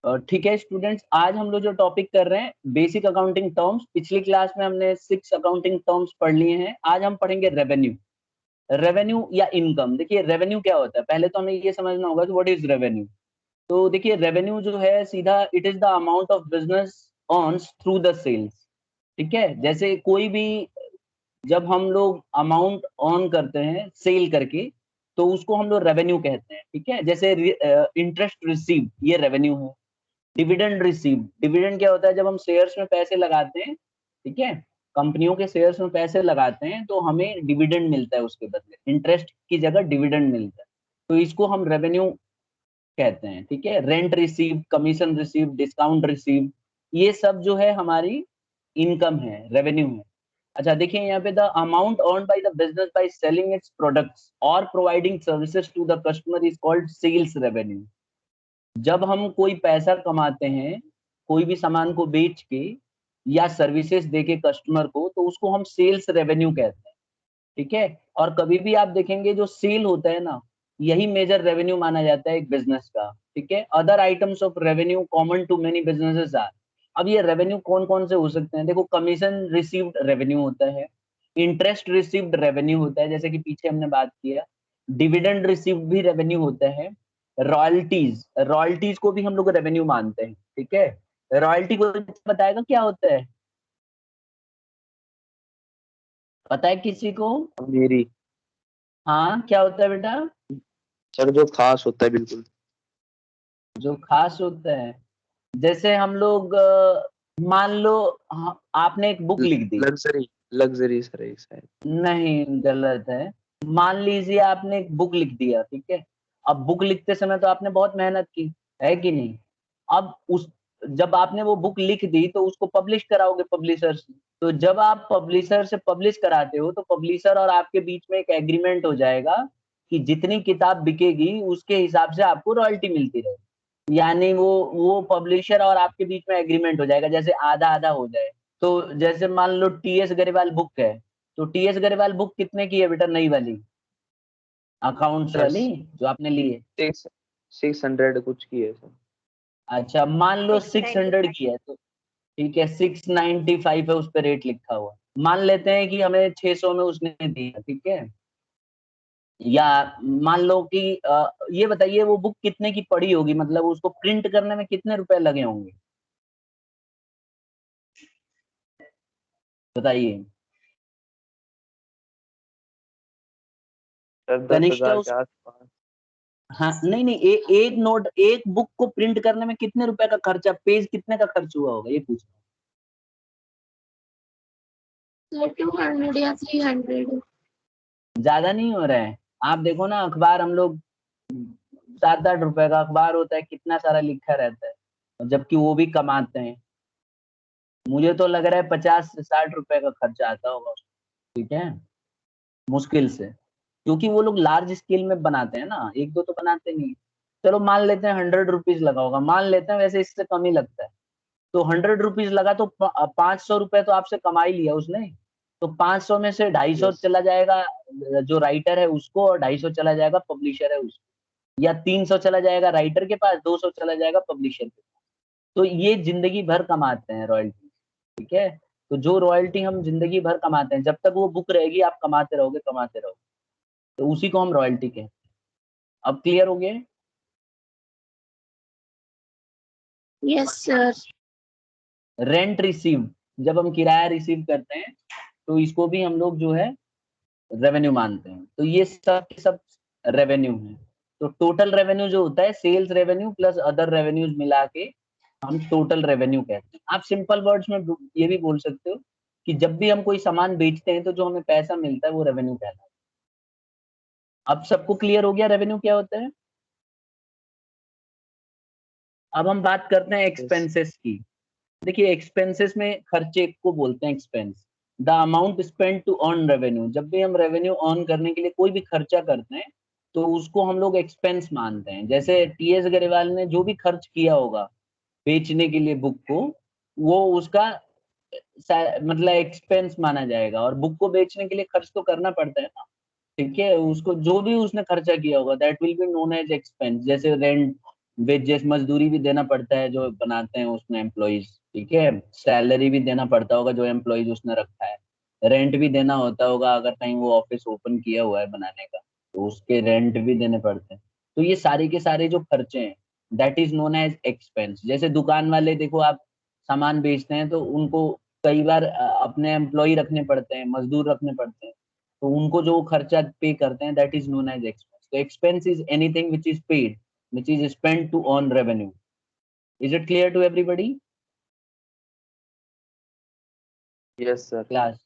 ठीक है स्टूडेंट्स, आज हम लोग जो टॉपिक कर रहे हैं बेसिक अकाउंटिंग टर्म्स। पिछली क्लास में हमने 6 अकाउंटिंग टर्म्स पढ़ लिए हैं। आज हम पढ़ेंगे रेवेन्यू। रेवेन्यू या इनकम। देखिए रेवेन्यू क्या होता है, पहले तो हमें ये समझना होगा कि व्हाट इज रेवेन्यू। तो देखिए रेवेन्यू जो है सीधा it is the amount of business earns through the sales. ठीक है, जैसे कोई भी जब हम लोग अमाउंट अर्न करते हैं सेल करके तो उसको हम लोग रेवेन्यू कहते हैं। ठीक है, जैसे इंटरेस्ट रिसीव ये रेवेन्यू है। डिविडेंड रिसीव, डिविडेंड क्या होता है, जब हम शेयर्स में पैसे लगाते हैं, ठीक है, कंपनियों के शेयर्स में पैसे लगाते हैं तो हमें डिविडेंड मिलता है, उसके बदले इंटरेस्ट की जगह डिविडेंड मिलता है, तो इसको हम रेवेन्यू कहते हैं। ठीक है, rent receive, commission receive, discount receive, ये सब जो है हमारी इनकम है, रेवेन्यू है। अच्छा देखिए यहाँ पे the amount earn by the business by selling its products और providing services to the customer is called sales revenue. जब हम कोई पैसा कमाते हैं कोई भी सामान को बेच के या सर्विसेज दे के कस्टमर को, तो उसको हम सेल्स रेवेन्यू कहते हैं। ठीक है, और कभी भी आप देखेंगे जो सेल होता है ना, यही मेजर रेवेन्यू माना जाता है एक बिजनेस का। ठीक है, other items of revenue common to many businesses are. अब ये रेवेन्यू कौन कौन से हो सकते हैं, देखो कमीशन रिसीव्ड रेवेन्यू होता है, इंटरेस्ट रिसीव्ड रेवेन्यू होता है जैसे कि पीछे हमने बात किया, डिविडेंड रिसीव्ड भी रेवेन्यू होता है, रॉयल्टीज, रॉयल्टीज को भी हम लोग रेवेन्यू मानते हैं। ठीक है, रॉयल्टी को बताएगा क्या होता है, पता है किसी को? मेरी हाँ क्या होता है बेटा? सर जो खास होता है बिल्कुल। जो खास होता है, जैसे हम लोग मान लो आपने एक बुक लिख दी। लग्जरी, लग्जरी सर एक शायद। नहीं गलत है। मान लीजिए आपने एक बुक लिख दिया, ठीक है, अब बुक लिखते समय तो आपने बहुत मेहनत की, है कि नहीं? अब उस जब आपने वो बुक लिख दी तो उसको पब्लिश कराओगे पब्लिशर से। तो जब आप पब्लिशर से पब्लिश कराते हो तो पब्लिशर और आपके बीच में एक एग्रीमेंट हो जाएगा कि जितनी किताब बिकेगी उसके हिसाब से आपको रॉयल्टी मिलती रहेगी। यानी वो पब्लिशर और आपके बीच में एग्रीमेंट हो जाएगा, जैसे आधा आधा हो जाए। तो जैसे मान लो टीएस गरेवाल बुक है, तो टीएस गरेवाल बुक कितने की है बेटा, नई वाली अकाउंट्स सर वाली जो आपने ली है? 600 कुछ की है सर। अच्छा मान लो 600 695। की है तो ठीक है, 695 है उस पे रेट लिखा हुआ। मान लेते हैं कि हमें 600 में उसने दिया, ठीक है, या मान लो कि ये बताइए वो बुक कितने की पड़ी होगी, मतलब उसको प्रिंट करने में कितने रुपए लगे होंगे, बताइए। सर दस कनिष्ठा हजार के उस, आसपास। हाँ नहीं नहीं, एक नोट, एक बुक को प्रिंट करने में कितने रुपए का खर्चा, पेज कितने का खर्च हुआ होगा, ये पूछ। 200 या 300। ज्यादा नहीं हो रहा है? आप देखो ना अखबार, हम लोग 7-8 रुपए का अखबार होता है, कितना सारा लिखा रहता है, जबकि वो भी कमाते हैं। मुझे तो लग रहा है 50 से 60 रुपए का खर्चा आता होगा। ठीक है, मुश्किल से, क्योंकि वो लोग लार्ज स्केल में बनाते हैं ना, एक दो तो बनाते नहीं। चलो मान लेते हैं 100 रुपीज लगा होगा, मान लेते हैं, वैसे इससे कम ही लगता है। तो 100 रुपीज लगा तो 500 रुपए तो आपसे कमा ही लिया उसने। तो 500 में से 250 यस। चला जाएगा जो राइटर है उसको, और 250 चला जाएगा पब्लिशर है उसको, या 300 चला जाएगा राइटर के पास, 200 चला जाएगा पब्लिशर के पास। तो ये जिंदगी भर कमाते हैं रॉयल्टी। ठीक है, तो जो रॉयल्टी हम जिंदगी भर कमाते हैं, जब तक वो बुक रहेगी आप कमाते रहोगे कमाते रहोगे, तो उसी को हम रॉयल्टी कहते हैं। अब क्लियर हो गया? Yes sir. रेंट रिसीव, जब हम किराया रिसीव करते हैं तो इसको भी हम लोग जो है रेवेन्यू मानते हैं। तो ये सब के सब रेवेन्यू है। तो टोटल रेवेन्यू जो होता है sales revenue plus other revenues मिला के हम टोटल रेवेन्यू कहते हैं। आप सिंपल वर्ड्स में ये भी बोल सकते हो कि जब भी हम कोई सामान बेचते हैं तो जो हमें पैसा मिलता है वो रेवेन्यू कहलाता है। अब सबको क्लियर हो गया रेवेन्यू क्या होता है? अब हम बात करते हैं यस। एक्सपेंसेस की। देखिए एक्सपेंसेस में खर्चे को बोलते हैं expense. The amount spend to earn revenue, जब भी हम रेवेन्यू अर्न करने के लिए कोई भी खर्चा करते हैं तो उसको हम लोग एक्सपेंस मानते हैं। जैसे टीएस गरेवाल ने जो भी खर्च किया होगा बेचने के लिए बुक को, वो उसका मतलब एक्सपेंस माना जाएगा, और बुक को बेचने के लिए खर्च तो करना पड़ता है ना। ठीक है, उसको जो भी उसने खर्चा किया होगा that will be known as expense, जैसे रेंट, वेजेस मजदूरी भी देना पड़ता है जो बनाते हैं उसमें एम्प्लॉइज, ठीक है, सैलरी भी देना पड़ता होगा जो एम्प्लॉइज उसने रखा है, रेंट भी देना होता होगा अगर कहीं वो ऑफिस ओपन किया हुआ है बनाने का तो उसके रेंट भी देने पड़ते हैं। तो ये सारे के सारे जो खर्चे हैं that is known as expense. जैसे दुकान वाले देखो आप सामान बेचते हैं तो उनको कई बार अपने एम्प्लॉय रखने पड़ते हैं, मजदूर रखने पड़ते हैं, तो उनको जो खर्चा पे करते हैं that is known as expense. तो expense is anything which is paid which is spent to earn revenue. Is it clear to everybody? Yes sir. Class.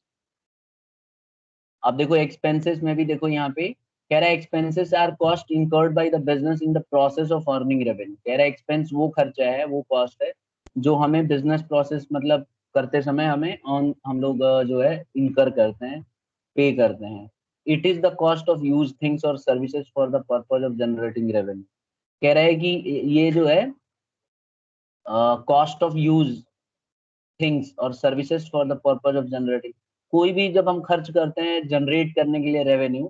अब देखो एक्सपेंसेस में भी देखो यहाँ पे कह रहा है expenses are cost incurred by the business in the process of earning revenue. कह रहा है एक्सपेंस वो खर्चा है, वो कॉस्ट है जो हमें बिजनेस प्रोसेस मतलब करते समय हमें हम लोग जो है इनकर करते हैं, पे करते हैं। It is the cost of use things और services for the purpose of generating revenue. कह रहा है कि ये जो है कॉस्ट ऑफ यूज थिंग्स और services for the purpose of generating, कोई भी जब हम खर्च करते हैं जनरेट करने के लिए रेवेन्यू,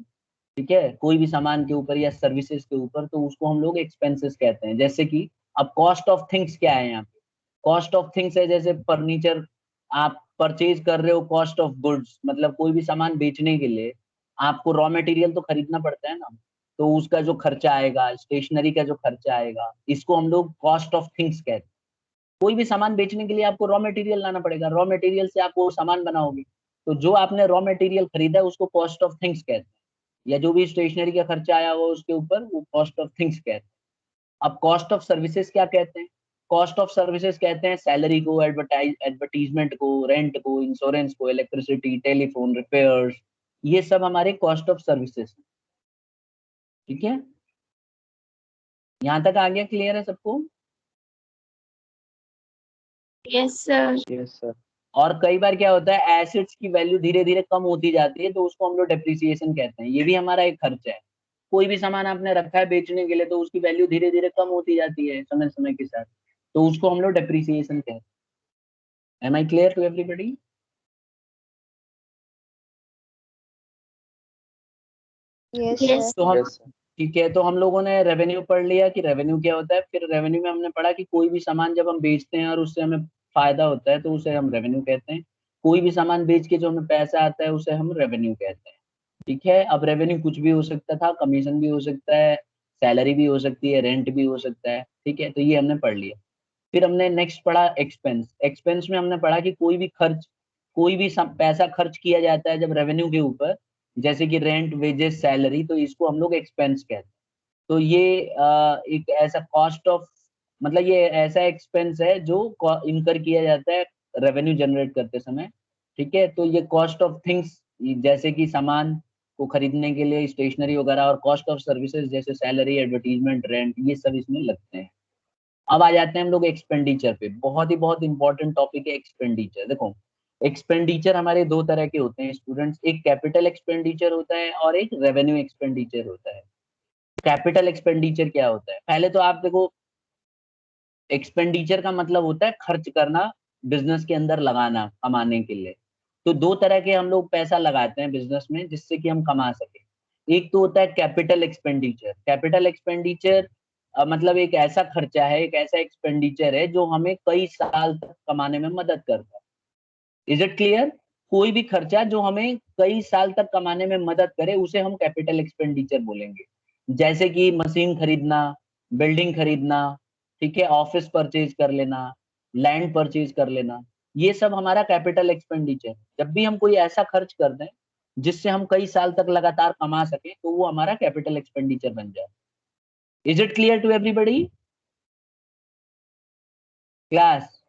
ठीक है, कोई भी सामान के ऊपर या सर्विसेज के ऊपर, तो उसको हम लोग एक्सपेंसेस कहते हैं। जैसे कि अब कॉस्ट ऑफ थिंग्स क्या है यहाँ पे, कॉस्ट ऑफ थिंग्स है जैसे फर्नीचर आप परचेज कर रहे हो, कॉस्ट ऑफ गुड्स मतलब कोई भी सामान बेचने के लिए आपको रॉ मटेरियल तो खरीदना पड़ता है ना, तो उसका जो खर्चा आएगा, स्टेशनरी का जो खर्चा आएगा, इसको हम लोग कॉस्ट ऑफ थिंग्स कहते हैं। कोई भी सामान बेचने के लिए आपको रॉ मटेरियल लाना पड़ेगा, रॉ मटेरियल से आप वो सामान बनाओगे, तो जो आपने रॉ मटेरियल खरीदा है उसको कॉस्ट ऑफ थिंग्स कहते हैं, या जो भी स्टेशनरी का खर्चा आया हो उसके ऊपर वो कॉस्ट ऑफ थिंग्स कहते हैं। अब कॉस्ट ऑफ सर्विसेज क्या कहते हैं, कॉस्ट ऑफ सर्विसेज कहते हैं सैलरी को, एडवर्टीजमेंट को, रेंट को, इंश्योरेंस को, इलेक्ट्रिसिटी, टेलीफोन, रिपेयर्स, ये सब हमारे कॉस्ट ऑफ सर्विसेज। ठीक है, यहाँ तक आ गया, क्लियर है सबको? Yes sir. Yes sir. और कई बार क्या होता है एसेट्स की वैल्यू धीरे धीरे कम होती जाती है तो उसको हम लोग डेप्रिसिएशन कहते हैं, ये भी हमारा एक खर्च है। कोई भी सामान आपने रखा है बेचने के लिए तो उसकी वैल्यू धीरे धीरे कम होती जाती है समय समय के साथ, तो उसको हम लोग डेप्रिसिएशन कहते हैं। Am I clear to everybody? Yes तो हम यस सर। ठीक है, तो हम लोगों ने रेवेन्यू पढ़ लिया कि रेवेन्यू क्या होता है, फिर रेवेन्यू में हमने पढ़ा कि कोई भी सामान जब हम बेचते हैं और उससे हमें फायदा होता है तो उसे हम रेवेन्यू कहते हैं, कोई भी सामान बेच के जो हमें पैसा आता है उसे हम रेवेन्यू कहते हैं। ठीक है, अब रेवेन्यू कुछ भी हो सकता था, कमीशन भी हो सकता है, सैलरी भी हो सकती है, रेंट भी हो सकता है, ठीक है, तो ये हमने पढ़ लिया। फिर हमने नेक्स्ट पढ़ा एक्सपेंस। एक्सपेंस में हमने पढ़ा कि कोई भी खर्च, कोई भी पैसा खर्च किया जाता है जब रेवेन्यू के ऊपर, जैसे कि रेंट, वेजेस, सैलरी, तो इसको हम लोग एक्सपेंस कहते हैं। तो ये एक ऐसा कॉस्ट ऑफ मतलब ये ऐसा एक्सपेंस है जो इनकर किया जाता है रेवेन्यू जनरेट करते समय। ठीक है, तो ये कॉस्ट ऑफ थिंग्स जैसे कि सामान को खरीदने के लिए स्टेशनरी वगैरह, और कॉस्ट ऑफ सर्विसेज जैसे सैलरी, एडवर्टीजमेंट, रेंट, ये सब इसमें लगते हैं। अब आ जाते हैं हम लोग एक्सपेंडिचर पे, बहुत इंपॉर्टेंट टॉपिक है एक्सपेंडिचर। देखो एक्सपेंडिचर हमारे दो तरह के होते हैं स्टूडेंट्स, एक कैपिटल एक्सपेंडिचर होता है और एक रेवेन्यू एक्सपेंडिचर होता है। कैपिटल एक्सपेंडिचर क्या होता है, पहले तो आप देखो एक्सपेंडिचर का मतलब होता है खर्च करना, बिजनेस के अंदर लगाना कमाने के लिए। तो दो तरह के हम लोग पैसा लगाते हैं बिजनेस में जिससे कि हम कमा सके। एक तो होता है कैपिटल एक्सपेंडिचर। कैपिटल एक्सपेंडिचर मतलब एक ऐसा खर्चा है, एक ऐसा एक्सपेंडिचर है जो हमें कई साल तक कमाने में मदद करता है। Is it clear? कोई भी खर्चा जो हमें कई साल तक कमाने में मदद करे उसे हम कैपिटल एक्सपेंडिचर बोलेंगे। जैसे कि मशीन खरीदना, बिल्डिंग खरीदना, ठीक है, ऑफिस परचेज कर लेना, लैंड परचेज कर लेना, ये सब हमारा कैपिटल एक्सपेंडिचर। जब भी हम कोई ऐसा खर्च कर दें जिससे हम कई साल तक लगातार कमा सके तो वो हमारा कैपिटल एक्सपेंडिचर बन जाए। Is it clear to everybody? Class?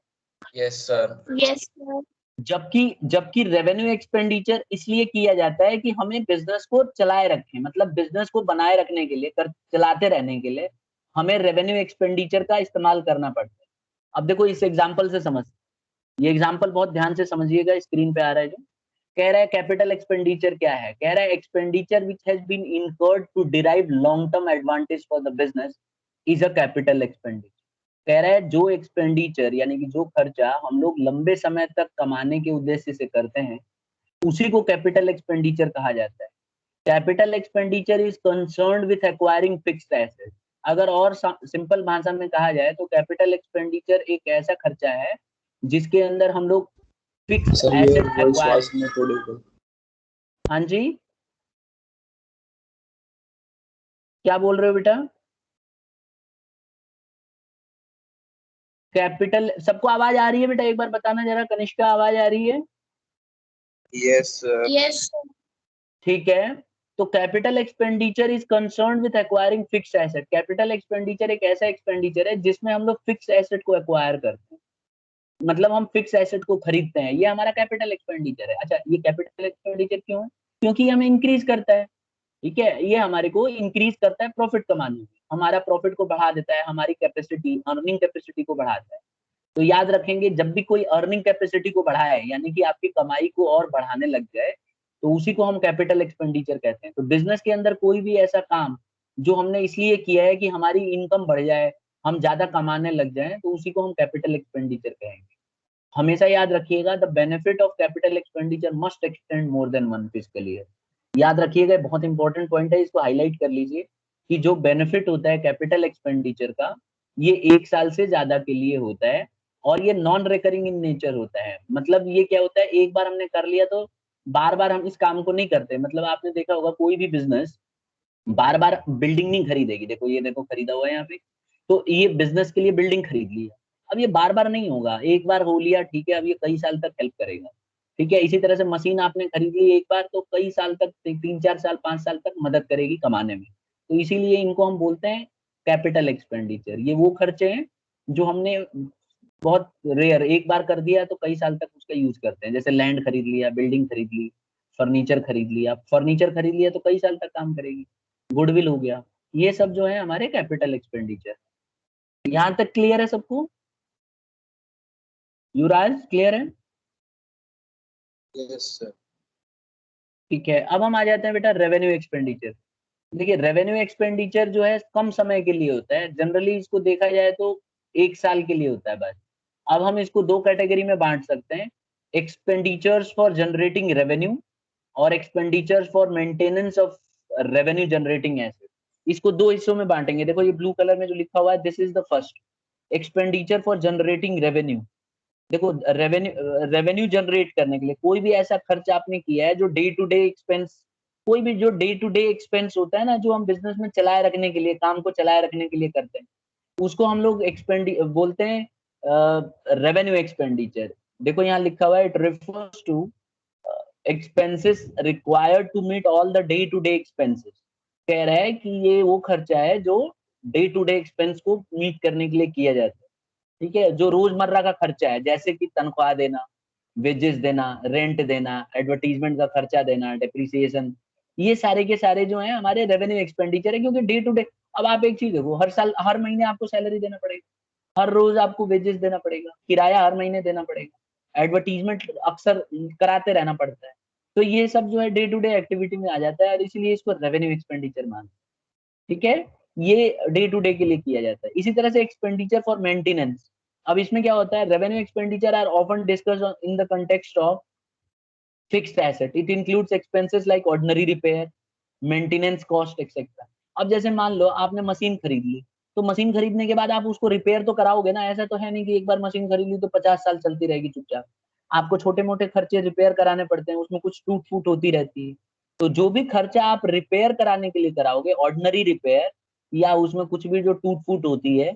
Yes sir. Yes sir. जबकि जबकि रेवेन्यू एक्सपेंडिचर इसलिए किया जाता है कि हमें बिजनेस को चलाए रखें, मतलब बिजनेस को बनाए रखने के लिए, चलाते रहने के लिए हमें रेवेन्यू एक्सपेंडिचर का इस्तेमाल करना पड़ता है। अब देखो इस एग्जांपल से समझ, ये एग्जांपल बहुत ध्यान से समझिएगा, स्क्रीन पे आ रहा है जो कह रहा है कैपिटल एक्सपेंडिचर क्या है। कह रहा है expenditure which has been incurred to derive long term advantage for the business is a capital expenditure. कह रहा है जो एक्सपेंडिचर यानी कि जो खर्चा हम लोग लंबे समय तक कमाने के उद्देश्य से करते हैं उसी को कैपिटल एक्सपेंडिचर कहा जाता है। Capital expenditure is concerned with acquiring fixed asset. अगर और सिंपल भाषा में कहा जाए तो कैपिटल एक्सपेंडिचर एक ऐसा खर्चा है जिसके अंदर हम लोग फिक्स सर ये एसेट वॉइस एक्वायर। वाइस में थोड़ी को हाँ जी, क्या बोल रहे हो बेटा? कैपिटल, सबको आवाज आ रही है बेटा? एक बार बताना जरा, कनिष्का आवाज आ रही है? Yes sir. Yes, sir. ठीक है, तो capital expenditure is concern with acquiring fix asset. Capital expenditure एक ऐसा एक्सपेंडिचर है जिसमें हम लोग फिक्स एसेट को एक्वायर करते हैं, मतलब हम फिक्स एसेट को खरीदते हैं, ये हमारा कैपिटल एक्सपेंडिचर है। अच्छा, ये कैपिटल एक्सपेंडिचर क्यों है? क्योंकि ये हमें इंक्रीज करता है, ठीक है, ये हमारे को इंक्रीज करता है प्रॉफिट कमाने में, हमारा प्रॉफिट को बढ़ा देता है, हमारी कैपेसिटी, अर्निंग कैपेसिटी को बढ़ाता है। तो याद रखेंगे, जब भी कोई अर्निंग कैपेसिटी को बढ़ाए, यानी कि आपकी कमाई को और बढ़ाने लग जाए, तो उसी को हम कैपिटल एक्सपेंडिचर कहते हैं। तो बिजनेस के अंदर कोई भी ऐसा काम जो हमने इसलिए किया है कि हमारी इनकम बढ़ जाए, हम ज्यादा कमाने लग जाए, तो उसी को हम कैपिटल एक्सपेंडिचर कहेंगे। हमेशा याद रखिएगा, the benefit of capital expenditure must extend more than one fiscal year. याद रखिएगा, बहुत इंपॉर्टेंट पॉइंट है, इसको हाईलाइट कर लीजिए कि जो बेनिफिट होता है कैपिटल एक्सपेंडिचर का, ये 1 साल से ज्यादा के लिए होता है, और ये नॉन रिकरिंग इन नेचर होता है। मतलब ये क्या होता है, एक बार हमने कर लिया तो बार बार हम इस काम को नहीं करते। मतलब आपने देखा होगा, कोई भी बिजनेस बार बार बिल्डिंग नहीं खरीदेगी। देखो, ये देखो खरीदा हुआ है यहाँ पे, तो ये बिजनेस के लिए बिल्डिंग खरीद ली है, अब ये बार बार नहीं होगा, एक बार हो लिया ठीक है, अब ये कई साल तक हेल्प करेगा, ठीक है। इसी तरह से मशीन आपने खरीद ली एक बार, तो कई साल तक, 3-4 साल 5 साल तक मदद करेगी कमाने में। तो इसीलिए इनको हम बोलते हैं कैपिटल एक्सपेंडिचर। ये वो खर्चे हैं जो हमने बहुत रेयर एक बार कर दिया तो कई साल तक उसका यूज करते हैं। जैसे लैंड खरीद लिया, बिल्डिंग खरीद ली, फर्नीचर खरीद लिया। फर्नीचर खरीद लिया तो कई साल तक काम करेगी, गुडविल हो गया, ये सब जो है हमारे कैपिटल एक्सपेंडिचर। यहाँ तक क्लियर है सबको? युवराज, क्लियर है? Yes sir. ठीक है, अब हम आ जाते हैं बेटा रेवेन्यू एक्सपेंडिचर। देखिए, रेवेन्यू एक्सपेंडिचर जो है कम समय के लिए होता है, जनरली इसको देखा जाए तो 1 साल के लिए होता है बस। अब हम इसको 2 कैटेगरी में बांट सकते हैं, एक्सपेंडिचर्स फॉर जनरेटिंग रेवेन्यू और expenditures for maintenance of revenue generating asset. इसको 2 हिस्सों में बांटेंगे। देखो, ये ब्लू कलर में जो लिखा हुआ है, this is the first, expenditure for generating revenue. देखो, रेवेन्यू जनरेट करने के लिए कोई भी ऐसा खर्च आपने किया है जो डे टू डे एक्सपेंस, कोई भी जो डे टू डे एक्सपेंस होता है ना, जो हम बिजनेस में चलाए रखने के लिए, काम को चलाए रखने के लिए करते हैं, उसको हम लोग बोलते हैं रेवेन्यू एक्सपेंडिचर। देखो यहाँ लिखा हुआ है, it refers to expenses required to meet all the day to day expenses. कह रहा है कि ये वो खर्चा है जो डे टू डे एक्सपेंस को मीट करने के लिए किया जाता है, ठीक है। जो रोजमर्रा का खर्चा है, जैसे कि तनख्वाह देना, वेजेस देना, रेंट देना, एडवर्टीजमेंट का खर्चा देना, डेप्रिसिएशन, ये सारे के सारे जो है हमारे रेवेन्यू एक्सपेंडिचर है, क्योंकि डे टू डे। अब आप एक चीज देखो, हर साल, हर महीने आपको सैलरी देना पड़ेगा, हर रोज आपको वेजेस देना पड़ेगा, किराया हर महीने देना पड़ेगा, एडवर्टीजमेंट अक्सर कराते रहना पड़ता है। तो ये सब जो है डे टू डे एक्टिविटी में आ जाता है, और इसलिए इसको रेवेन्यू एक्सपेंडिचर मानते हैं, ठीक है। ये डे टू डे के लिए किया जाता है। इसी तरह से एक्सपेंडिचर फॉर मेंटेनेंस। अब इसमें क्या होता है, revenue expenditure are often discussed in the context of fixed asset. It includes expenses like ordinary repair, maintenance cost etcetera. अब जैसे मान लो आपने मशीन खरीद ली, तो मशीन खरीदने के बाद आप उसको रिपेयर तो कराओगे ना, ऐसा तो है नहीं कि एक बार मशीन खरीद ली तो 50 साल चलती रहेगी चुपचाप। आपको छोटे मोटे खर्चे रिपेयर कराने पड़ते हैं, उसमें कुछ टूट फूट होती रहती है। तो जो भी खर्चा आप रिपेयर कराने के लिए कराओगे, ऑर्डिनरी रिपेयर, या उसमें कुछ भी जो टूट फूट होती है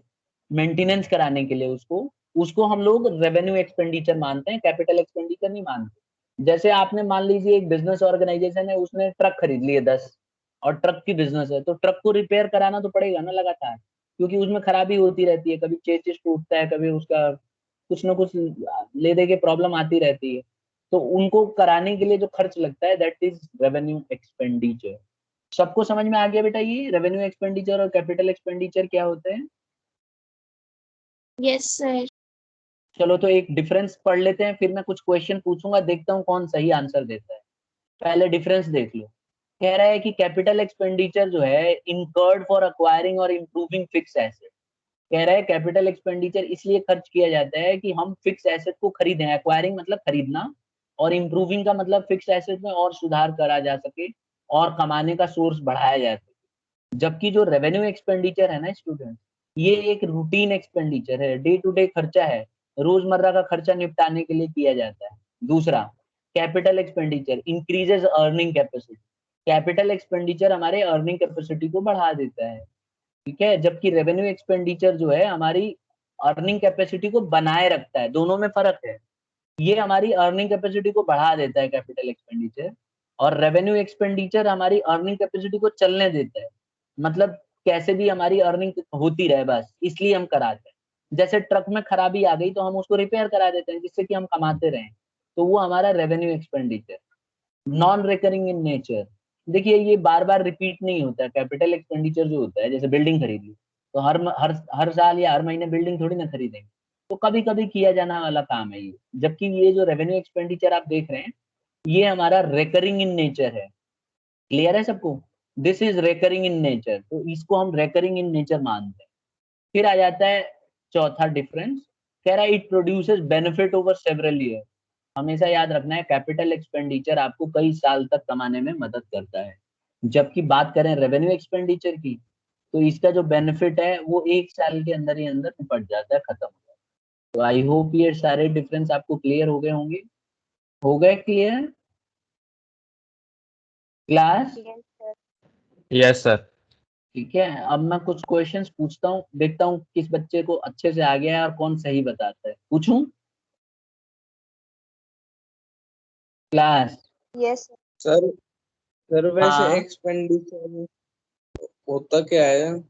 मेंटेनेंस कराने के लिए, उसको उसको हम लोग रेवेन्यू एक्सपेंडिचर मानते हैं, कैपिटल एक्सपेंडिचर नहीं मानते। जैसे आपने मान लीजिए एक बिजनेस ऑर्गेनाइजेशन है, उसने ट्रक खरीद लिए 10, और ट्रक की बिजनेस है, तो ट्रक को रिपेयर कराना तो पड़ेगा ना लगातार, क्योंकि उसमें खराबी होती रहती है, कभी चेसिस टूटता है, कभी उसका कुछ ना कुछ ले दे के प्रॉब्लम आती रहती है। तो उनको कराने के लिए जो खर्च लगता है, दैट इज रेवेन्यू एक्सपेंडिचर। सबको समझ में आ गया बेटा, ये रेवेन्यू एक्सपेंडिचर और कैपिटल एक्सपेंडिचर क्या होते हैं? Yes, sir. चलो, तो एक डिफरेंस पढ़ लेते हैं, फिर मैं कुछ क्वेश्चन पूछूंगा, देखता हूँ कौन सही आंसर देता है। पहले डिफरेंस देख लो। कह रहा है कि कैपिटल एक्सपेंडिचर जो है इनकर्ड फॉर अक्वायरिंग और इम्प्रूविंग फिक्स एसेट। कह रहा है कैपिटल एक्सपेंडिचर इसलिए खर्च किया जाता है कि हम फिक्स एसेट को खरीदें, एक्वायरिंग मतलब खरीदना, और इम्प्रूविंग का मतलब फिक्स एसेट में और सुधार करा जा सके और कमाने का सोर्स बढ़ाया जा सके। जबकि जो रेवेन्यू एक्सपेंडिचर है ना स्टूडेंट, ये एक रूटीन एक्सपेंडिचर है, डे टू डे खर्चा है, रोजमर्रा का खर्चा निपटाने के लिए किया जाता है। दूसरा, capital expenditure increases earning capacity, capital expenditure हमारे अर्निंग कैपेसिटी को बढ़ा देता है, ठीक है। जबकि रेवेन्यू एक्सपेंडिचर जो है हमारी अर्निंग कैपेसिटी को बनाए रखता है, दोनों में फर्क है। ये हमारी अर्निंग कैपेसिटी को बढ़ा देता है कैपिटल एक्सपेंडिचर, और रेवेन्यू एक्सपेंडिचर हमारी अर्निंग कैपेसिटी को चलने देता है, मतलब कैसे भी हमारी अर्निंग होती रहे बस, इसलिए हम कराते हैं। जैसे ट्रक में खराबी आ गई तो हम उसको रिपेयर करा देते हैं जिससे कि हम कमाते रहें, तो वो हमारा revenue expenditure. Non recurring in nature, देखिए ये बार बार रिपीट नहीं होता। कैपिटल एक्सपेंडिचर जो होता है, जैसे बिल्डिंग खरीद ली, तो हर साल या हर महीने बिल्डिंग थोड़ी ना खरीदेंगे, तो कभी कभी किया जाने वाला काम है ये। जबकि ये जो रेवेन्यू एक्सपेंडिचर आप देख रहे हैं, ये हमारा रिकरिंग इन नेचर है। क्लियर है सबको? This is recurring in nature, तो इसको हम रिकरिंग इन नेचर मानते हैं। फिर आ जाता है चौथा डिफरेंस, कह रहा है it produces benefit over several year. हमेशा याद रखना है, कैपिटल एक्सपेंडिचर आपको कई साल तक कमाने में मदद करता है। जबकि बात करें रेवेन्यू एक्सपेंडिचर की, तो इसका जो बेनिफिट है वो एक साल के अंदर ही अंदर निपट जाता है, खत्म हो जाता है। तो आई होप ये सारे डिफरेंस आपको क्लियर हो गए होंगे। हो गए क्लियर क्लास? Yes sir. ठीक है, अब मैं कुछ क्वेश्चंस पूछता हूँ, देखता हूँ किस बच्चे को अच्छे से आ गया है और कौन सही बताता है। पूछूं क्लास? यस सर सर वैसे हाँ, एक्सपेंडिचर होता क्या है?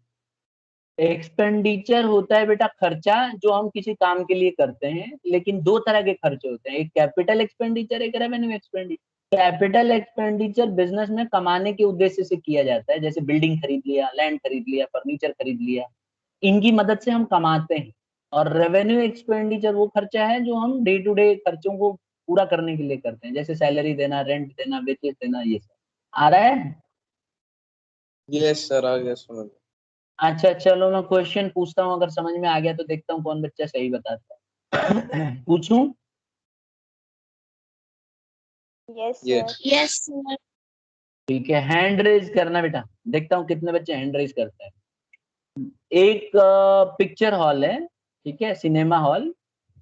एक्सपेंडिचर होता है बेटा खर्चा जो हम किसी काम के लिए करते हैं, लेकिन दो तरह के खर्चे होते हैं, एक कैपिटल एक्सपेंडिचर, एक revenue expenditure. Capital expenditure business में कमाने के उद्देश्य से किया जाता है, जैसे बिल्डिंग खरीद लिया, लैंड खरीद लिया, फर्नीचर खरीद लिया, इनकी मदद से हम कमाते हैं। और रेवेन्यू एक्सपेंडिचर वो खर्चा है जो हम डे टू डे खर्चों को पूरा करने के लिए करते हैं, जैसे सैलरी देना, रेंट देना, वेजेस देना, ये सब। आ रहा है? यस सर, आ गया समझ। अच्छा चलो मैं क्वेश्चन पूछता हूँ, अगर समझ में आ गया तो देखता हूँ कौन बच्चा सही बताता है। पूछूं? Yes yes yes sir. ठीक है, हैंड रेज करना बेटा, देखता हूँ कितने बच्चे हैंड रेज करते हैं। एक पिक्चर हॉल है, ठीक है, सिनेमा हॉल।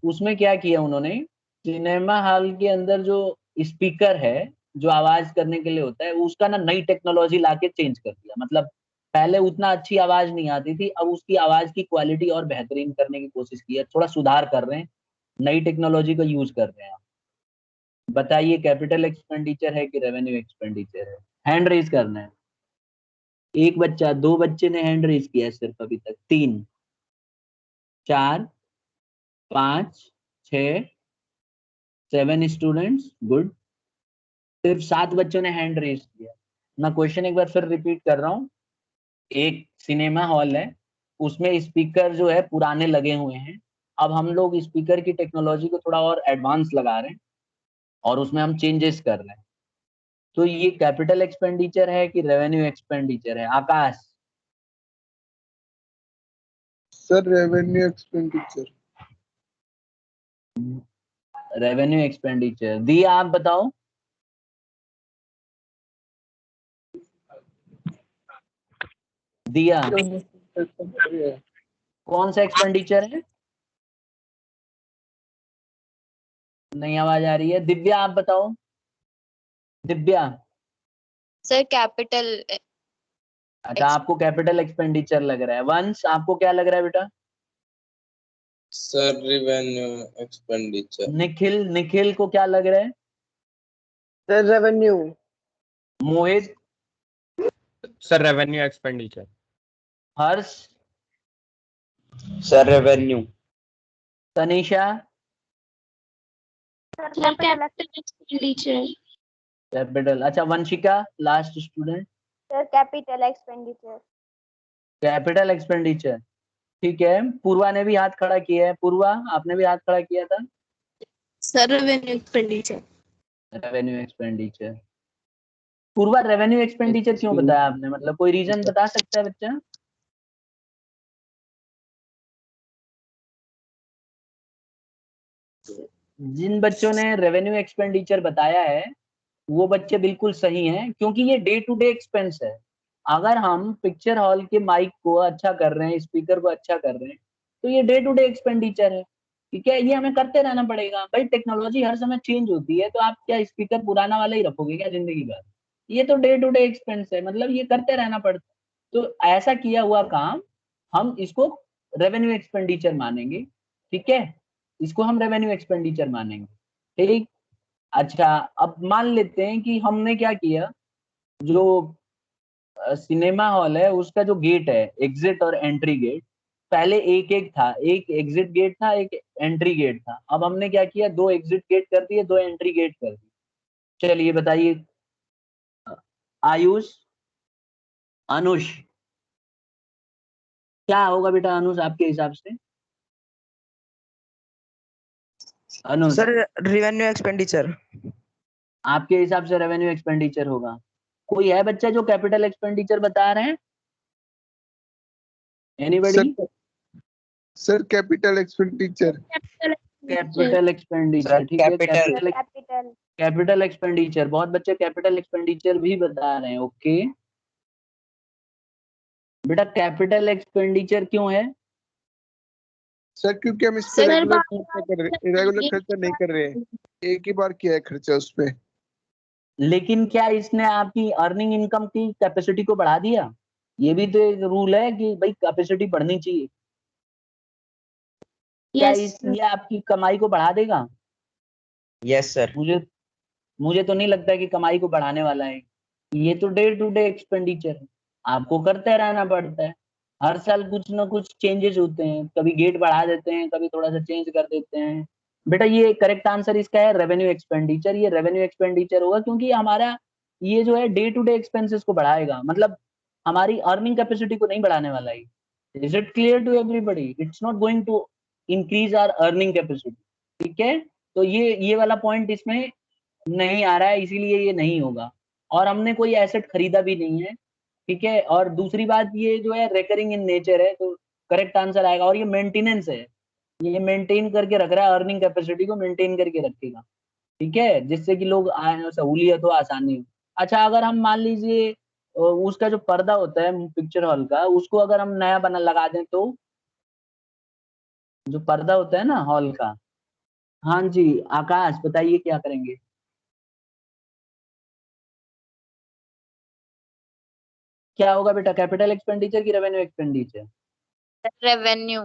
उसमें क्या किया उन्होंने, सिनेमा हॉल के अंदर जो स्पीकर है, जो आवाज करने के लिए होता है, उसका ना नई टेक्नोलॉजी लाके चेंज कर दिया। मतलब पहले उतना अच्छी आवाज नहीं आती थी, अब उसकी आवाज की क्वालिटी और बेहतरीन करने की कोशिश की है, थोड़ा सुधार कर रहे हैं, नई टेक्नोलॉजी का यूज कर रहे हैं। बताइए कैपिटल एक्सपेंडिचर है कि रेवेन्यू एक्सपेंडिचर है? हैंड रेज करना है। एक बच्चा, दो बच्चे ने हैंड रेज किया है सिर्फ अभी तक, 3, 4, 5, 6, 7 स्टूडेंट्स, गुड। सिर्फ 7 बच्चों ने हैंड रेज किया। मैं क्वेश्चन एक बार फिर रिपीट कर रहा हूँ। एक सिनेमा हॉल है, उसमें स्पीकर जो है पुराने लगे हुए हैं, अब हम लोग स्पीकर की टेक्नोलॉजी को थोड़ा और एडवांस लगा रहे हैं और उसमें हम चेंजेस कर रहे हैं। तो ये कैपिटल एक्सपेंडिचर है कि रेवेन्यू एक्सपेंडिचर है? Akash? Sir revenue expenditure. Revenue expenditure. Diya आप बताओ। दिया कौन सा एक्सपेंडिचर है? नहीं आवाज आ रही है। दिव्या आप बताओ। दिव्या? Sir capital. अच्छा, आपको कैपिटल एक्सपेंडिचर लग रहा है। वंश आपको क्या लग रहा है बेटा? Sir revenue expenditure. Nikhil? Nikhil को क्या लग रहा है? Sir revenue. Mohit? Sir revenue expenditure. Harsh? Sir revenue. Tanisha? Sir capital expenditure. Capital. अच्छा, Vanshika last student? Sir capital expenditure. Capital expenditure, ठीक है। पूर्वा ने भी हाथ खड़ा किया है। पूर्वा आपने भी हाथ खड़ा किया था। Sir revenue expenditure. Revenue expenditure. Purva revenue expenditure क्यों बताया आपने, मतलब कोई रीजन बता सकता है बच्चा? जिन बच्चों ने रेवेन्यू एक्सपेंडिचर बताया है वो बच्चे बिल्कुल सही हैं, क्योंकि ये डे टू डे एक्सपेंस है। अगर हम पिक्चर हॉल के माइक को अच्छा कर रहे हैं, स्पीकर को अच्छा कर रहे हैं, तो ये डे टू डे एक्सपेंडिचर है, ठीक है। ये हमें करते रहना पड़ेगा भाई, टेक्नोलॉजी हर समय चेंज होती है, तो आप क्या स्पीकर पुराना वाला ही रखोगे क्या जिंदगी भर? ये तो डे टू डे एक्सपेंस है, मतलब ये करते रहना पड़ता है। तो ऐसा किया हुआ काम हम इसको रेवेन्यू एक्सपेंडिचर मानेंगे, ठीक है, इसको हम रेवेन्यू एक्सपेंडिचर मानेंगे, ठीक। अच्छा, अब मान लेते हैं कि हमने क्या किया, जो सिनेमा हॉल है उसका जो गेट है, एग्जिट और एंट्री गेट, पहले एक एक था, एक एग्जिट गेट था, एक एंट्री गेट था। अब हमने क्या किया, दो एग्जिट गेट कर दिए, दो एंट्री गेट कर दिए। चलिए बताइए आयुष, अनुष, क्या होगा बेटा अनुष आपके हिसाब से? Anush, sir revenue expenditure. आपके हिसाब से रेवेन्यू एक्सपेंडिचर होगा। कोई है बच्चा जो कैपिटल एक्सपेंडिचर बता रहे हैं? Anybody? Sir capital expenditure. Capital expenditure, ठीक है, कैपिटल एक्सपेंडिचर, बहुत बच्चे कैपिटल एक्सपेंडिचर भी बता रहे हैं, ओके। बेटा कैपिटल एक्सपेंडिचर क्यों है? सर क्योंकि हम इस पे रेगुलर खर्चा कर रहे, रेगुलर खर्चा नहीं कर रहे हैं, एक ही बार किया है खर्चा उस पे। लेकिन क्या इसने आपकी अर्निंग इनकम की कैपेसिटी को बढ़ा दिया? ये भी तो एक रूल है कि भाई कैपेसिटी बढ़नी चाहिए। क्या ये आपकी कमाई को बढ़ा देगा? Yes sir. मुझे तो नहीं लगता है कि कमाई को बढ़ाने वाला है। ये तो डे टू डे एक्सपेंडिचर है, आपको करते रहना पड़ता है। हर साल कुछ ना कुछ चेंजेस होते हैं, कभी गेट बढ़ा देते हैं, कभी थोड़ा सा चेंज कर देते हैं। बेटा ये करेक्ट आंसर इसका है रेवेन्यू एक्सपेंडिचर। ये रेवेन्यू एक्सपेंडिचर होगा क्योंकि हमारा ये जो है डे टू डे एक्सपेंसेस को बढ़ाएगा, मतलब हमारी अर्निंग कैपेसिटी को नहीं बढ़ाने वाला है। Is it clear to everybody? It's not going to increase our earning capacity, ठीक है। तो ये वाला पॉइंट इसमें नहीं आ रहा है, इसीलिए ये नहीं होगा। और हमने कोई एसेट खरीदा भी नहीं है, ठीक है। और दूसरी बात ये जो है रेकरिंग इन नेचर है, तो करेक्ट आंसर आएगा। और ये मेंटेनेंस है, ये मेंटेन करके रख रहा है, अर्निंग कैपेसिटी को मेंटेन करके रखेगा, ठीक है, जिससे कि लोग सहूलियत हो, आसानी हो। अच्छा, अगर हम मान लीजिए उसका जो पर्दा होता है पिक्चर हॉल का, उसको अगर हम नया बना लगा दें, तो जो पर्दा होता है ना हॉल का, हाँ जी आकाश बताइए क्या करेंगे? क्या होगा बेटा, कैपिटल एक्सपेंडिचर की रेवेन्यू एक्सपेंडिचर? रेवेन्यू।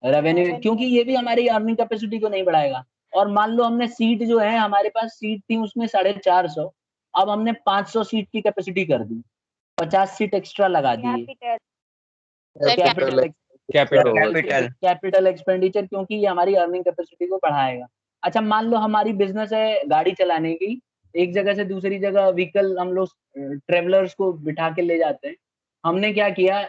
रेवेन्यू, क्योंकि ये भी हमारी अर्निंग कैपेसिटी को नहीं बढ़ाएगा। और मान लो हमने सीट जो है, हमारे पास सीट थी उसमें 450, अब हमने 500 सीट की कैपेसिटी कर दी, 50 सीट एक्स्ट्रा लगा दिए। कैपिटल एक्सपेंडिचर, क्योंकि ये हमारी अर्निंग कैपेसिटी को बढ़ाएगा। अच्छा, मान लो हमारी बिजनेस है गाड़ी चलाने की, एक जगह से दूसरी जगह व्हीकल हम लोग ट्रेवलर्स को बिठा के ले जाते हैं। हमने क्या किया,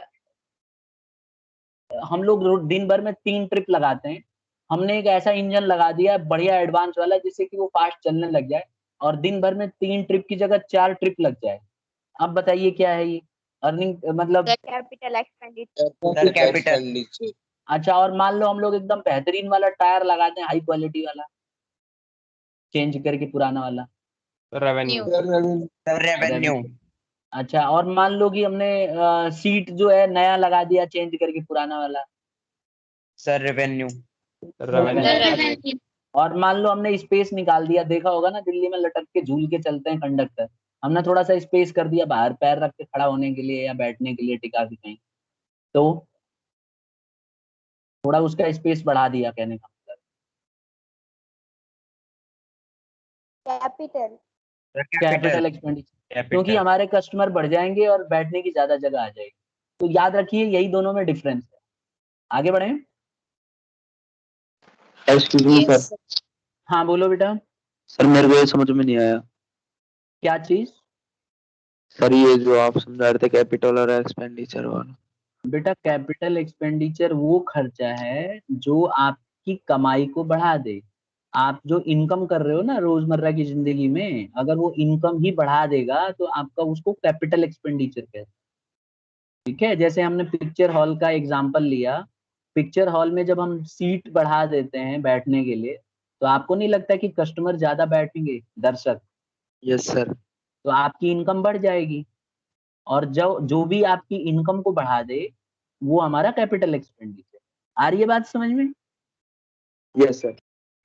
हम लोग दिन भर में 3 ट्रिप लगाते हैं। हमने एक ऐसा इंजन लगा दिया बढ़िया एडवांस वाला, जिससे कि वो फास्ट चलने लग जाए, और दिन भर में 3 ट्रिप की जगह 4 ट्रिप लग जाए। अब बताइए क्या है ये अर्निंग, मतलब कैपिटल एक्सपेंडिचर। कैपिटल। अच्छा, और मान लो हम लोग एकदम बेहतरीन वाला टायर लगाते हैं, हाई क्वालिटी वाला, चेंज करके पुराना वाला, रेवेन्यू। रेवेन्यू। अच्छा, और मान लो कि हमने सीट जो है नया लगा दिया, चेंज करके पुराना वाला, सर रेवेन्यू। रेवेन्यू। और मान लो हमने स्पेस निकाल दिया, देखा होगा ना दिल्ली में लटक के झूल के चलते हैं कंडक्टर, हमने थोड़ा सा स्पेस कर दिया बाहर पैर रख के खड़ा होने के लिए या बैठने के लिए टिका के कहीं, तो थोड़ा उसका स्पेस बढ़ा दिया, कहने का मतलब। कैपिटल एक्सपेंडिचर, क्योंकि हमारे कस्टमर बढ़ जाएंगे और बैठने की ज्यादा जगह आ जाएगी। तो याद रखिए यही दोनों में डिफरेंस है। आगे बढ़े। Excuse me sir. हाँ बोलो बेटा। सर मेरे को ये समझ में नहीं आया। क्या चीज? सर ये जो आप समझा रहे थे कैपिटल और एक्सपेंडिचर वाला। बेटा कैपिटल एक्सपेंडिचर वो खर्चा है जो आपकी कमाई को बढ़ा दे। आप जो इनकम कर रहे हो ना रोजमर्रा की जिंदगी में, अगर वो इनकम ही बढ़ा देगा तो आपका उसको कैपिटल एक्सपेंडिचर कहते हैं, ठीक है। जैसे हमने पिक्चर हॉल का एग्जांपल लिया, पिक्चर हॉल में जब हम सीट बढ़ा देते हैं बैठने के लिए, तो आपको नहीं लगता कि कस्टमर ज्यादा बैठेंगे, दर्शक? Yes sir. तो आपकी इनकम बढ़ जाएगी, और जो भी आपकी इनकम को बढ़ा दे वो हमारा कैपिटल एक्सपेंडिचर। आ रही है बात समझ में? Yes sir.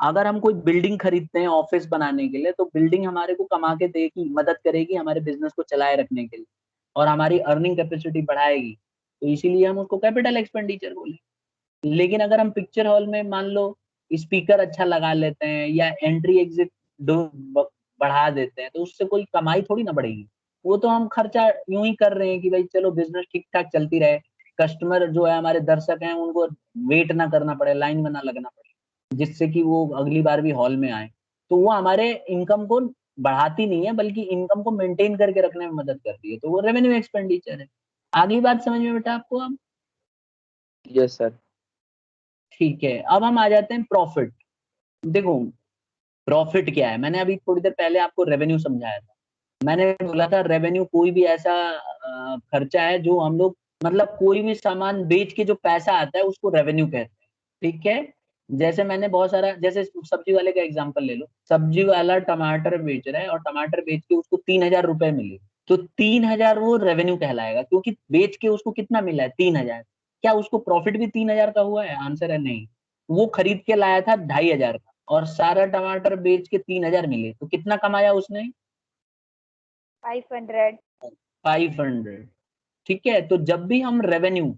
अगर हम कोई बिल्डिंग खरीदते हैं ऑफिस बनाने के लिए, तो बिल्डिंग हमारे को कमा के देगी, मदद करेगी हमारे बिजनेस को चलाए रखने के लिए और हमारी अर्निंग कैपेसिटी बढ़ाएगी, तो इसीलिए हम उसको कैपिटल एक्सपेंडिचर बोले। लेकिन अगर हम पिक्चर हॉल में मान लो स्पीकर अच्छा लगा लेते हैं या एंट्री एग्जिट बढ़ा देते हैं, तो उससे कोई कमाई थोड़ी ना बढ़ेगी। वो तो हम खर्चा यूं ही कर रहे हैं कि भाई चलो बिजनेस ठीक ठाक चलती रहे, कस्टमर जो है हमारे दर्शक हैं उनको वेट ना करना पड़े, लाइन में ना लगना पड़े, जिससे कि वो अगली बार भी हॉल में आए। तो वो हमारे इनकम को बढ़ाती नहीं है, बल्कि इनकम को मेंटेन करके रखने में मदद करती है, तो वो रेवेन्यू एक्सपेंडिचर है। आगे बात समझ में बेटा आपको अब? Yes sir. ठीक है, अब हम आ जाते हैं प्रॉफिट। देखो प्रॉफिट क्या है, मैंने अभी थोड़ी देर पहले आपको रेवेन्यू समझाया था। मैंने बोला था रेवेन्यू कोई भी ऐसा खर्चा है जो हम लोग, मतलब कोई भी सामान बेच के जो पैसा आता है उसको रेवेन्यू कहते हैं। ठीक है, जैसे मैंने बहुत सारा, जैसे सब्जी वाले का एग्जांपल ले लो, सब्जी वाला टमाटर बेच रहा है और टमाटर बेच के उसको 3,000 रुपए मिले, तो 3,000 वो रेवेन्यू कहलाएगा, क्योंकि बेच के उसको कितना मिला है? 3,000। क्या उसको प्रॉफिट भी 3,000 का हुआ है? आंसर है नहीं। वो खरीद के लाया था 2,500 का और सारा टमाटर बेच के 3,000 मिले, तो कितना कमाया उसने? 500। 500। ठीक है, तो जब भी हम रेवेन्यू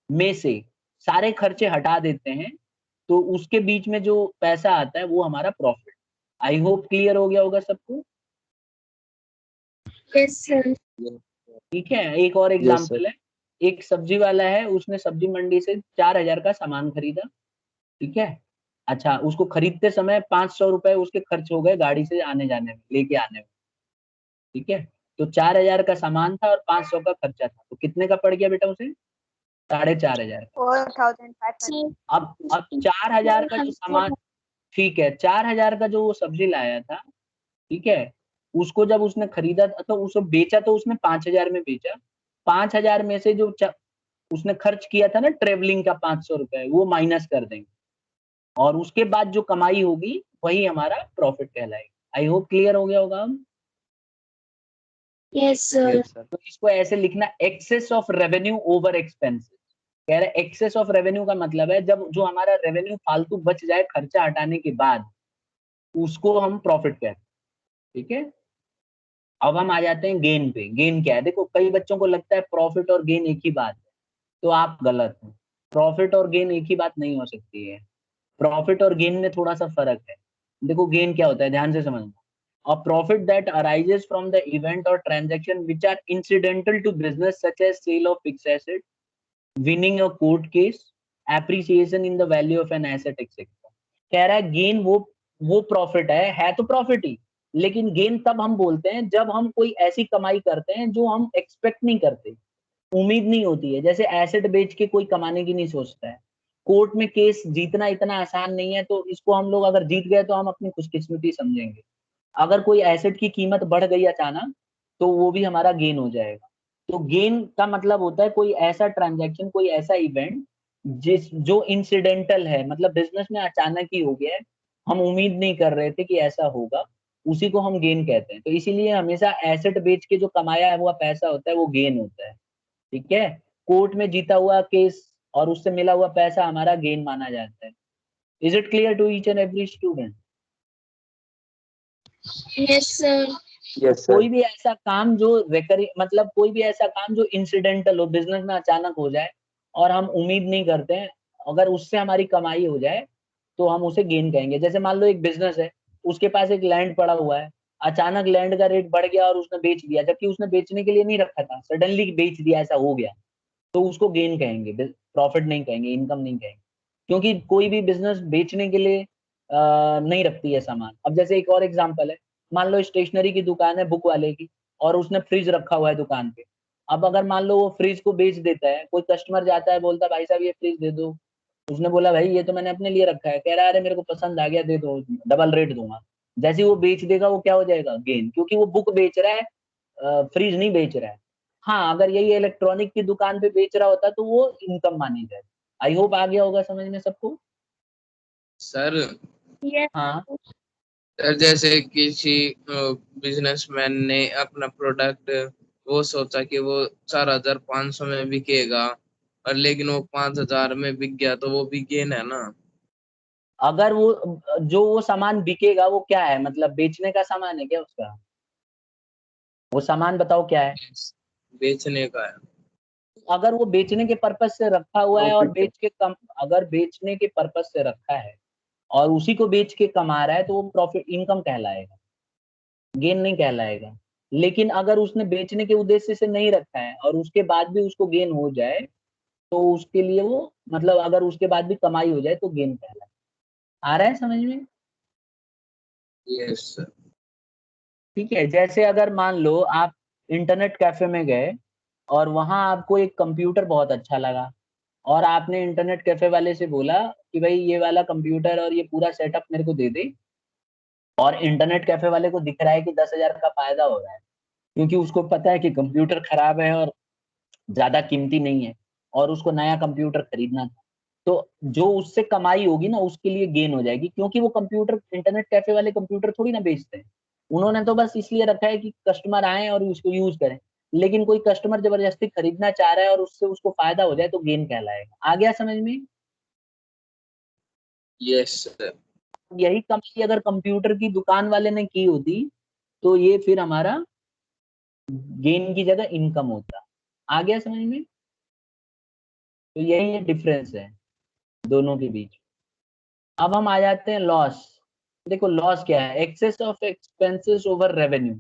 में से सारे खर्चे हटा देते हैं तो उसके बीच में जो पैसा आता है वो हमारा प्रॉफिट। आई होप क्लियर हो गया होगा सबको। Yes sir. ठीक है, एक और यस सर। एग्जांपल है। एक सब्जी वाला है, उसने सब्जी मंडी से 4,000 का सामान खरीदा। ठीक है, अच्छा उसको खरीदते समय 500 रुपए उसके खर्च हो गए गाड़ी से आने जाने में, लेके आने में। ठीक है, तो 4,000 का सामान था और 500 का खर्चा था, तो कितने का पड़ गया बेटा उसे? 4,500 का। 4,500। अब 4,000 का जो सामान, ठीक है, 4,000 का जो वो सब्जी लाया था, ठीक है, उसको जब उसने खरीदा था तो उसको बेचा तो उसने 5,000 में बेचा। 5,000 में से जो उसने खर्च किया था ना ट्रेवलिंग का 500 रुपए, वो माइनस कर देंगे और उसके बाद जो कमाई होगी वही हमारा प्रॉफिट कहलाएगा। आई होप क्लियर हो गया होगा अब। Yes sir. Yes sir. तो इसको ऐसे लिखना, excess of revenue over expenses. कह रहे एक्सेस ऑफ रेवेन्यू का मतलब है जब जो हमारा रेवेन्यू फालतू बच जाए खर्चा हटाने के बाद, उसको हम प्रॉफिट कहते हैं। ठीक है, अब हम आ जाते हैं गेन पे। गेन क्या है? देखो कई बच्चों को लगता है प्रॉफिट और गेन एक ही बात है, तो आप गलत हैं। प्रॉफिट और गेन एक ही बात नहीं हो सकती है। प्रॉफिट और गेन में थोड़ा सा फर्क है। देखो गेन क्या होता है, ध्यान से समझना। A profit that arises from the event or transaction which are incidental to business such as sale of fixed asset, winning a court case, appreciation in the value of an asset, etc. कह रहा है gain वो profit है तो profit ही, लेकिन gain तब हम बोलते हैं जब हम कोई ऐसी कमाई करते हैं जो हम एक्सपेक्ट नहीं करते, उम्मीद नहीं होती है। जैसे एसेट बेच के कोई कमाने की नहीं सोचता है। कोर्ट में केस जीतना इतना आसान नहीं है, तो इसको हम लोग अगर जीत गए तो हम अपनी खुशकिस्मती समझेंगे। अगर कोई एसेट की कीमत बढ़ गई अचानक, तो वो भी हमारा गेन हो जाएगा। तो गेन का मतलब होता है कोई ऐसा ट्रांजैक्शन, कोई ऐसा इवेंट जो इंसिडेंटल है, मतलब बिजनेस में अचानक ही हो गया है, हम उम्मीद नहीं कर रहे थे कि ऐसा होगा, उसी को हम गेन कहते हैं। तो इसीलिए हमेशा एसेट बेच के जो कमाया हुआ पैसा होता है वो गेन होता है। ठीक है, कोर्ट में जीता हुआ केस और उससे मिला हुआ पैसा हमारा गेन माना जाता है। Is it clear to each and every student? Yes sir. Yes sir. कोई भी ऐसा काम जो मतलब कोई भी ऐसा काम जो इंसिडेंटल हो, बिजनेस में अचानक हो जाए और हम उम्मीद नहीं करते हैं, अगर उससे हमारी कमाई हो जाए तो हम उसे गेन कहेंगे। जैसे मान लो एक बिजनेस है, उसके पास एक लैंड पड़ा हुआ है, अचानक लैंड का रेट बढ़ गया और उसने बेच दिया, जबकि उसने बेचने के लिए नहीं रखा था, सडनली बेच दिया, ऐसा हो गया, तो उसको गेन कहेंगे, प्रॉफिट नहीं कहेंगे, इनकम नहीं कहेंगे। क्योंकि कोई भी बिजनेस बेचने के लिए नहीं रखती है सामान। अब जैसे एक और एग्जांपल है, मान लो स्टेशनरी की दुकान है बुक वाले की, और उसने फ्रिज रखा हुआ है दुकान पे। अब अगर मान लो वो फ्रिज को बेच देता है, कोई कस्टमर जाता है बोलता है भाई साहब ये फ्रिज दे दो, उसने बोला भाई ये तो मैंने अपने लिए रखा है, कह रहा है अरे मेरे को पसंद आ गया दे दो, डबल रेट दूंगा। जैसे ही वो बेच देगा वो क्या हो जाएगा? गेन, क्योंकि वो बुक बेच रहा है, फ्रिज नहीं बेच रहा है। हाँ, अगर यही इलेक्ट्रॉनिक की दुकान पे बेच रहा होता तो वो इनकम मानी जाए। आई होप आ गया होगा समझ में सबको। सर यस हाँ सर जैसे किसी बिजनेसमैन ने अपना प्रोडक्ट वो सोचा कि वो 4,500 में बिकेगा, और लेकिन वो 5,000 में बिक गया, तो वो भी गेन है ना। अगर वो सामान बिकेगा वो क्या है, मतलब बेचने का सामान है क्या उसका? वो सामान बताओ क्या है? बेचने का है। अगर वो बेचने के पर्पज से रखा हुआ है और प्रॉफिट है। अगर बेचने के पर्पज से रखा है और उसी को बेच के कमा रहा है तो वो प्रॉफिट इनकम कहलाएगा, गेन नहीं कहलाएगा। लेकिन अगर उसने बेचने के उद्देश्य से नहीं रखा है और उसके बाद भी उसको गेन हो जाए तो उसके लिए वो, मतलब अगर उसके बाद भी कमाई हो जाए तो गेन कहलाए। आ रहा है समझ में? Yes sir. ठीक है, जैसे अगर मान लो आप इंटरनेट कैफे में गए और वहां आपको एक कंप्यूटर बहुत अच्छा लगा और आपने इंटरनेट कैफे वाले से बोला कि भाई ये वाला कंप्यूटर और ये पूरा सेटअप मेरे को दे दे, और इंटरनेट कैफे वाले को दिख रहा है कि 10,000 का फायदा हो रहा है क्योंकि उसको पता है कि कंप्यूटर खराब है और ज्यादा कीमती नहीं है और उसको नया कंप्यूटर खरीदना था। तो जो उससे कमाई होगी ना उसके लिए गेन हो जाएगी, क्योंकि वो कंप्यूटर, इंटरनेट कैफे वाले कंप्यूटर थोड़ी ना बेचते हैं। उन्होंने तो बस इसलिए रखा है कि कस्टमर आए और उसको यूज करें। लेकिन कोई कस्टमर जबरदस्ती खरीदना चाह रहा है और उससे उसको फायदा हो जाए तो गेन कहलाएगा। आ गया समझ में? Yes sir. यही कमाई अगर कंप्यूटर की दुकान वाले ने की होती तो ये फिर हमारा गेन की जगह इनकम होता। आ गया समझ में? तो यही डिफरेंस है दोनों के बीच। अब हम आ जाते हैं लॉस। देखो लॉस क्या है? Excess of expenses over revenue.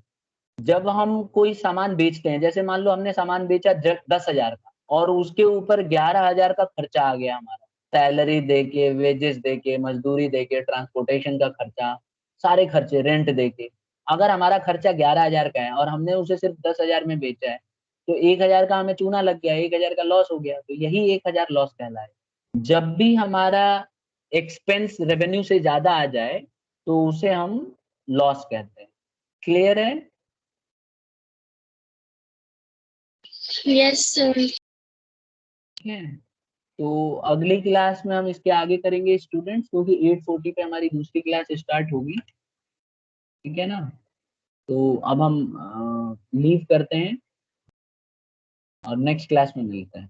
जब हम कोई सामान बेचते हैं, जैसे मान लो हमने सामान बेचा 10,000 का और उसके ऊपर 11,000 का खर्चा आ गया हमारा, सैलरी दे के, वेजेस दे के, मजदूरी दे के, ट्रांसपोर्टेशन का खर्चा, सारे खर्चे, रेंट दे के। अगर हमारा खर्चा 11,000 का है और हमने उसे सिर्फ 10,000 में बेचा है तो 1,000 का हमें चूना लग गया, 1,000 का लॉस हो गया। तो यही 1,000 लॉस कहलाए। जब भी हमारा एक्सपेंस रेवेन्यू से ज्यादा आ जाए तो उसे हम लॉस कहते हैं। क्लियर है? Yes, sir. ठीक है, तो अगली क्लास में हम इसके आगे करेंगे स्टूडेंट्स, क्योंकि 8:40 पे हमारी दूसरी क्लास स्टार्ट होगी। ठीक है ना? तो अब हम लीव करते हैं और नेक्स्ट क्लास में मिलते हैं।